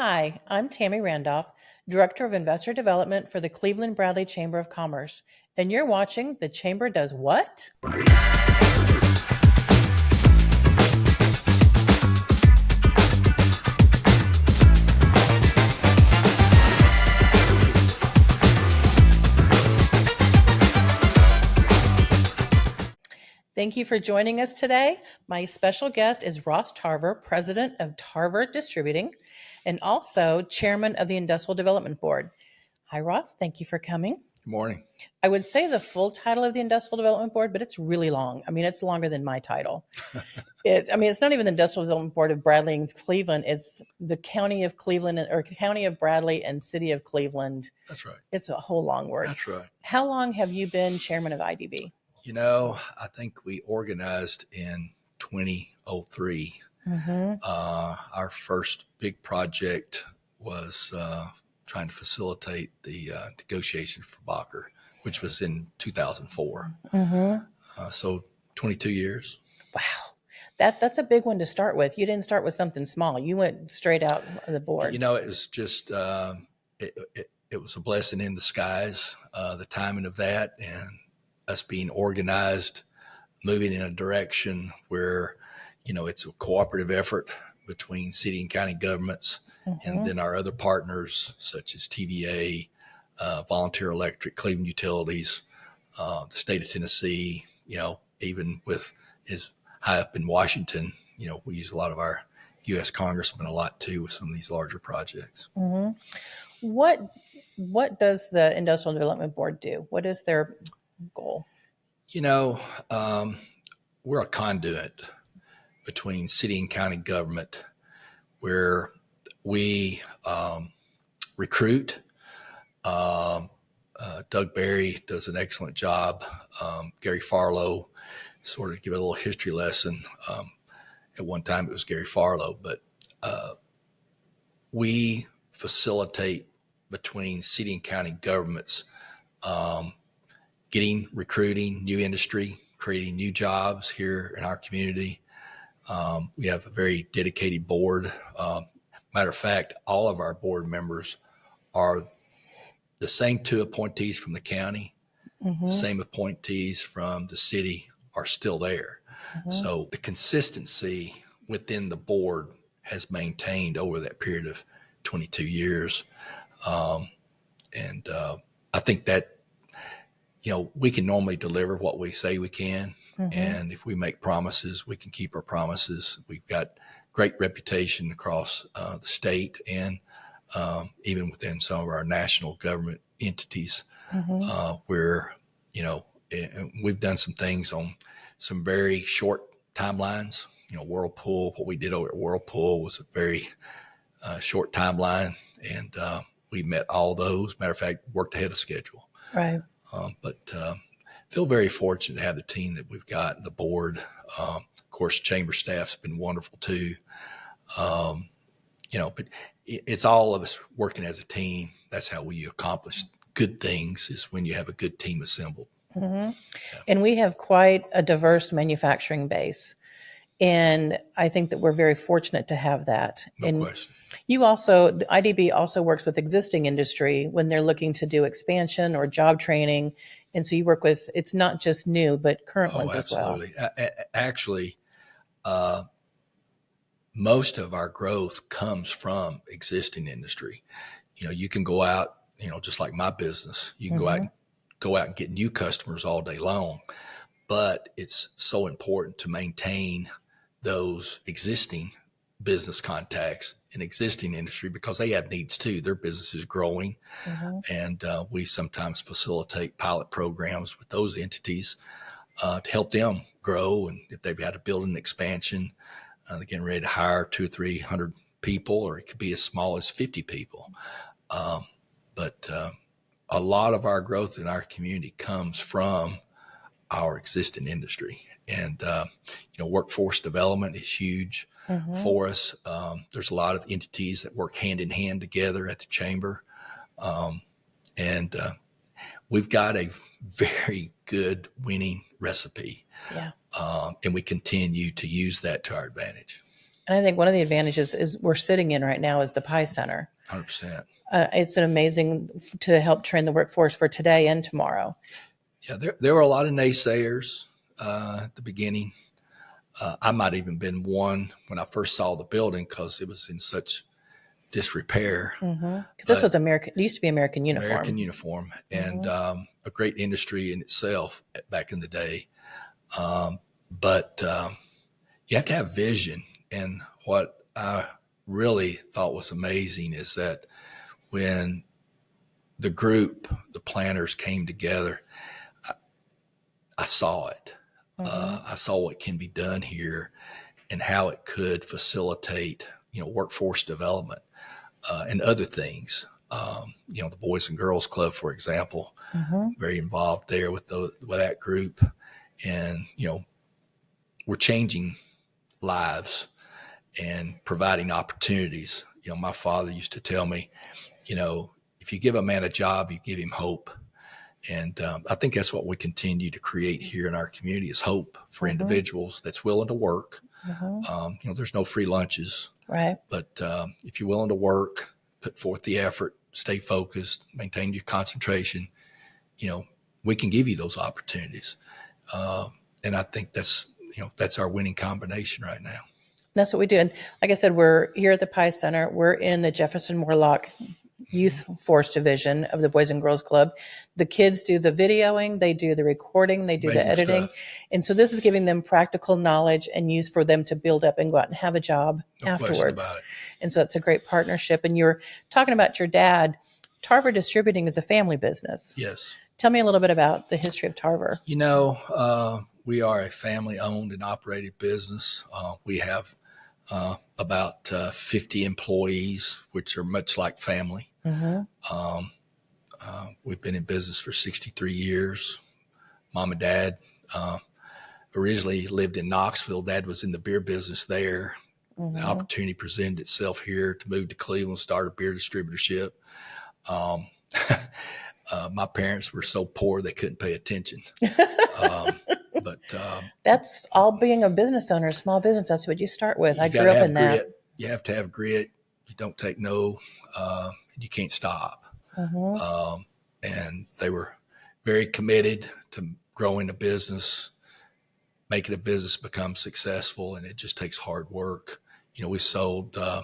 Hi, I'm Tammy Randolph, Director of Investor Development for the Cleveland Bradley Chamber of Commerce, and you're watching The Chamber Does What? Thank you for joining us today. My special guest is Ross Tarver, President of Tarver Distributing, and also Chairman of the Industrial Development Board. Hi, Ross. Thank you for coming. Good morning. I would say the full title of the Industrial Development Board, but it's really long. I mean, it's longer than my title. It's not even the Industrial Development Board of Bradley and Cleveland. It's the County of Cleveland or County of Bradley and City of Cleveland. That's right. It's a whole long word. That's right. How long have you been chairman of IDB? I think we organized in 2003. Our first big project was trying to facilitate the negotiation for Bacher, which was in 2004. So 22 years. Wow. That's a big one to start with. You didn't start with something small. You went straight out of the board. It was just, it was a blessing in disguise, the timing of that and us being organized, moving in a direction where, it's a cooperative effort between city and county governments and then our other partners such as TVA, Volunteer Electric, Cleveland Utilities, the state of Tennessee, even with as high up in Washington, we use a lot of our U.S. congressmen a lot too with some of these larger projects. What does the Industrial Development Board do? What is their goal? We're a conduit between city and county government where we recruit. Doug Berry does an excellent job. Gary Farlow, sort of give it a little history lesson. At one time it was Gary Farlow, but we facilitate between city and county governments, recruiting new industry, creating new jobs here in our community. We have a very dedicated board. Matter of fact, all of our board members are the same two appointees from the county, the same appointees from the city are still there. So the consistency within the board has maintained over that period of 22 years. And I think that, we can normally deliver what we say we can. And if we make promises, we can keep our promises. We've got great reputation across the state and even within some of our national government entities where, we've done some things on some very short timelines. Whirlpool, what we did over at Whirlpool was a very short timeline, and we met all those. Matter of fact, worked ahead of schedule. Right. But feel very fortunate to have the team that we've got, the board. Of course, chamber staff's been wonderful too. But it's all of us working as a team. That's how we accomplish good things, is when you have a good team assembled. Yeah. And we have quite a diverse manufacturing base. And I think that we're very fortunate to have that. No question. IDB also works with existing industry when they're looking to do expansion or job training. And so you work with, it's not just new, but current ones as well. Absolutely. Actually, most of our growth comes from existing industry. You can go out, just like my business, you can go out and get new customers all day long, but it's so important to maintain those existing business contacts in existing industry because they have needs too. Their business is growing, and we sometimes facilitate pilot programs with those entities to help them grow. And if they've got to build an expansion, they're getting ready to hire 200 or 300 people, or it could be as small as 50 people. But a lot of our growth in our community comes from our existing industry. And, workforce development is huge for us. There's a lot of entities that work hand in hand together at the chamber. And we've got a very good winning recipe. Yeah. And we continue to use that to our advantage. And I think one of the advantages is we're sitting in right now is the Pie Center. 100%. It's an amazing to help train the workforce for today and tomorrow. Yeah, there were a lot of naysayers at the beginning. I might even been one when I first saw the building because it was in such disrepair. Because this was American, it used to be American Uniform. American Uniform, and a great industry in itself back in the day. But you have to have vision. And what I really thought was amazing is that when the group, the planners came together, I saw it. I saw what can be done here and how it could facilitate, workforce development and other things. The Boys and Girls Club, for example, very involved there with that group. And, we're changing lives and providing opportunities. My father used to tell me, if you give a man a job, you give him hope. And I think that's what we continue to create here in our community is hope for individuals that's willing to work. There's no free lunches, right? But if you're willing to work, put forth the effort, stay focused, maintain your concentration, we can give you those opportunities. And I think that's our winning combination right now. That's what we do. And like I said, we're here at the Pie Center. We're in the Jefferson Morlock Youth Force Division of the Boys and Girls Club. The kids do the videoing, they do the recording, they do Amazing the editing. stuff. And so this is giving them practical knowledge and use for them to build up and go out and have a job No question afterwards. about it. And so it's a great partnership. And you're talking about your dad. Tarver Distributing is a family business. Yes. Tell me a little bit about the history of Tarver. We are a family-owned and operated business. We have about 50 employees, which are much like family. We've been in business for 63 years. Mom and Dad originally lived in Knoxville. Dad was in the beer business there. The opportunity presented itself here to move to Cleveland, start a beer distributorship. My parents were so poor they couldn't pay attention. But that's all being a business owner, a small business. That's what you start with. I grew up in that. You have to have grit. You don't take no. You can't stop. And they were very committed to growing a business, making a business become successful, and it just takes hard work. We sold. I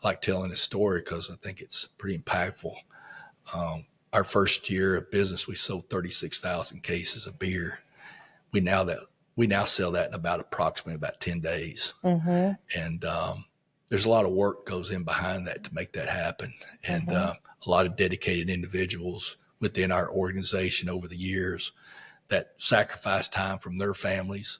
like telling this story because I think it's pretty impactful. Our first year of business, we sold 36,000 cases of beer. We now sell that in approximately 10 days. And there's a lot of work goes in behind that to make that happen. And a lot of dedicated individuals within our organization over the years that sacrifice time from their families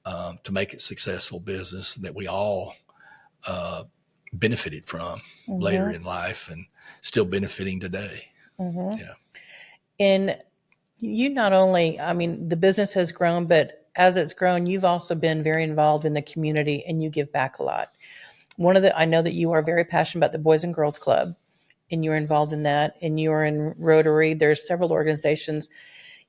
to make it successful business that we all benefited from later in life and still benefiting today. Yeah. And you not only, the business has grown, but as it's grown, you've also been very involved in the community and you give back a lot. I know that you are very passionate about the Boys and Girls Club and you're involved in that, and you're in Rotary. There's several organizations.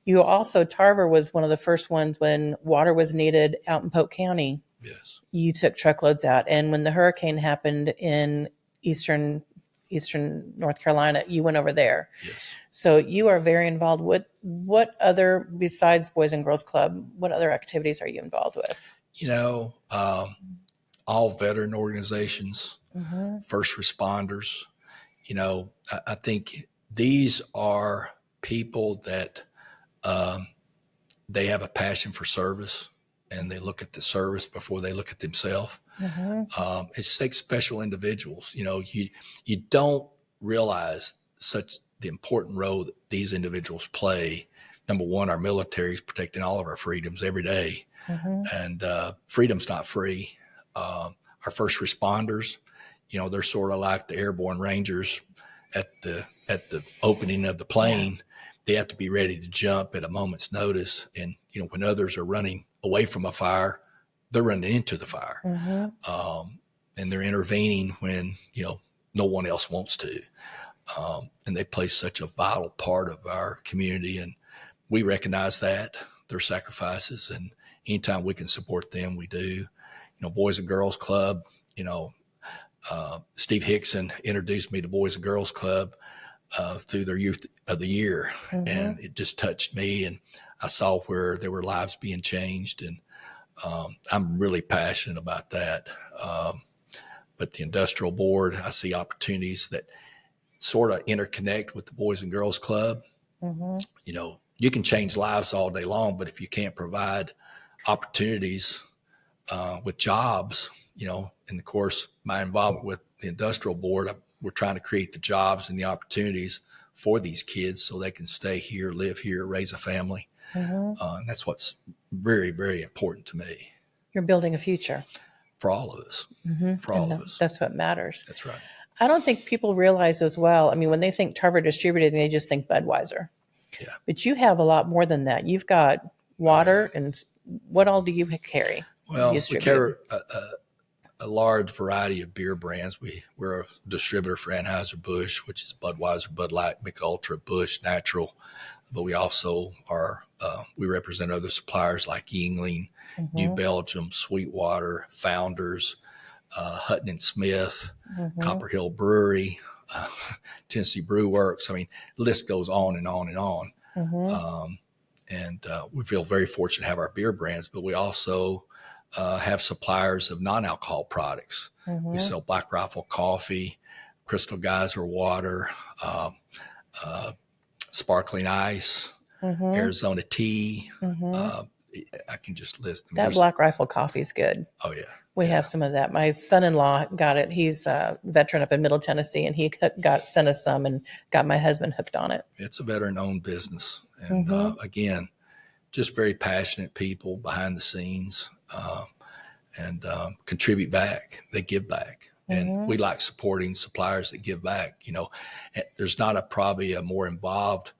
You also, Tarver was one of the first ones when water was needed out in Polk County. Yes. You took truckloads out. And when the hurricane happened in eastern North Carolina, you went over there. Yes. So you are very involved. What other, besides Boys and Girls Club, what other activities are you involved with? All veteran organizations, first responders. I think these are people that they have a passion for service and they look at the service before they look at themselves. It just takes special individuals. You don't realize the important role that these individuals play. Number one, our military is protecting all of our freedoms every day, and freedom's not free. Our first responders, they're sort of like the airborne rangers at the opening of the plane. Yeah. They have to be ready to jump at a moment's notice, and when others are running away from a fire, they're running into the fire, and they're intervening when no one else wants to, and they play such a vital part of our community, and we recognize their sacrifices, and anytime we can support them, we do. Boys and Girls Club, Steve Hickson introduced me to Boys and Girls Club through their Youth of the Year, and it just touched me. And I saw where there were lives being changed, and I'm really passionate about that. But the industrial board, I see opportunities that sort of interconnect with the Boys and Girls Club. You can change lives all day long, but if you can't provide opportunities with jobs, and of course, my involvement with the industrial board, we're trying to create the jobs and the opportunities for these kids so they can stay here, live here, raise a family. And that's what's very, very important to me. You're building a future for all of us. For all of us. That's what matters. That's right. I don't think people realize as well. I mean, when they think Tarver Distributing, they just think Budweiser. Yeah. But you have a lot more than that. You've got water, and what all do you carry? Well, we carry a large variety of beer brands. We're a distributor for Anheuser-Busch, which is Budweiser, Bud Light, Mick Ultra, Busch, Natural. But we also we represent other suppliers like Yuengling, New Belgium, Sweetwater, Founders, Hutton and Smith, Copper Hill Brewery, Tennessee Brew Works. I mean, the list goes on and on and on. And we feel very fortunate to have our beer brands, but we also have suppliers of non-alcohol products. We sell Black Rifle coffee, Crystal Geyser water, sparkling ice, Arizona tea. I can just list them. That Black Rifle coffee is good. Oh, yeah. We have some of that. My son-in-law got it. He's a veteran up in Middle Tennessee, and he sent us some and got my husband hooked on it. It's a veteran-owned business. And again, just very passionate people behind the scenes and contribute back. They give back. And we like supporting suppliers that give back. There's not probably a more involved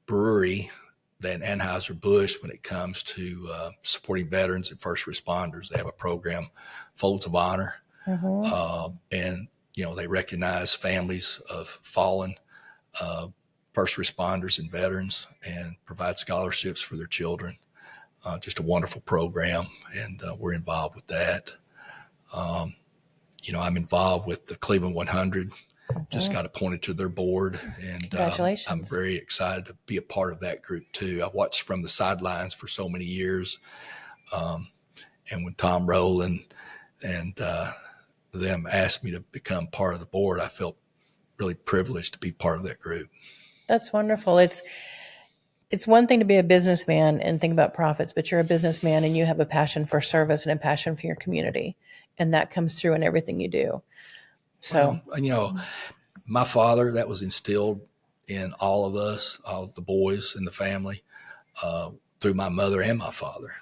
brewery than Anheuser-Busch when it comes to supporting veterans and first responders. They have a program, Folds of Honor, and they recognize families of fallen first responders and veterans and provide scholarships for their children. Just a wonderful program, and we're involved with that. I'm involved with the Cleveland 100. Just got appointed to their board, and congratulations. I'm very excited to be a part of that group too. I've watched from the sidelines for so many years, and when Tom Rowland and them asked me to become part of the board, I felt really privileged to be part of that group. That's wonderful. It's one thing to be a businessman and think about profits, but you're a businessman and you have a passion for service and a passion for your community, and that comes through in everything you do. So, my father, that was instilled in all of us, all the boys in the family, through my mother and my father.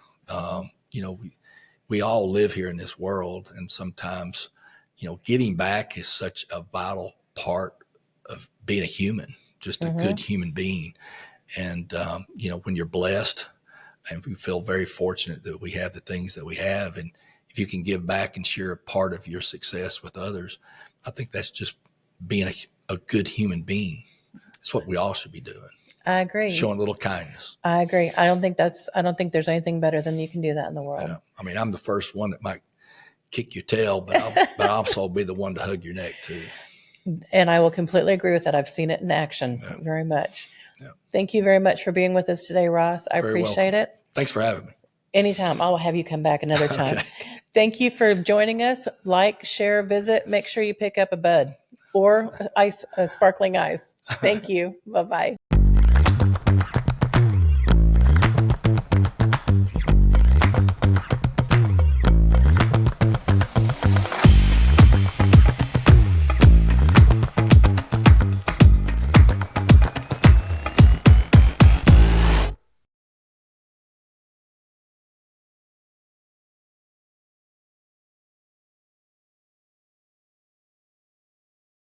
We all live here in this world, and sometimes, giving back is such a vital part of being a human, just a good human being. And, when you're blessed, and we feel very fortunate that we have the things that we have, and if you can give back and share a part of your success with others, I think that's just being a good human being. It's what we all should be doing. I agree. Showing a little kindness. I agree. I don't think there's anything better than you can do that in the world. Yeah. I mean, I'm the first one that might kick your tail, but I'll also be the one to hug your neck too. And I will completely agree with that. I've seen it in action very much. Yeah. Thank you very much for being with us today, Ross. I appreciate it. Thanks for having me. Anytime. I'll have you come back another time. Okay. Thank you for joining us. Like, share, visit. Make sure you pick up a Bud or sparkling ice. Thank you. Bye-bye.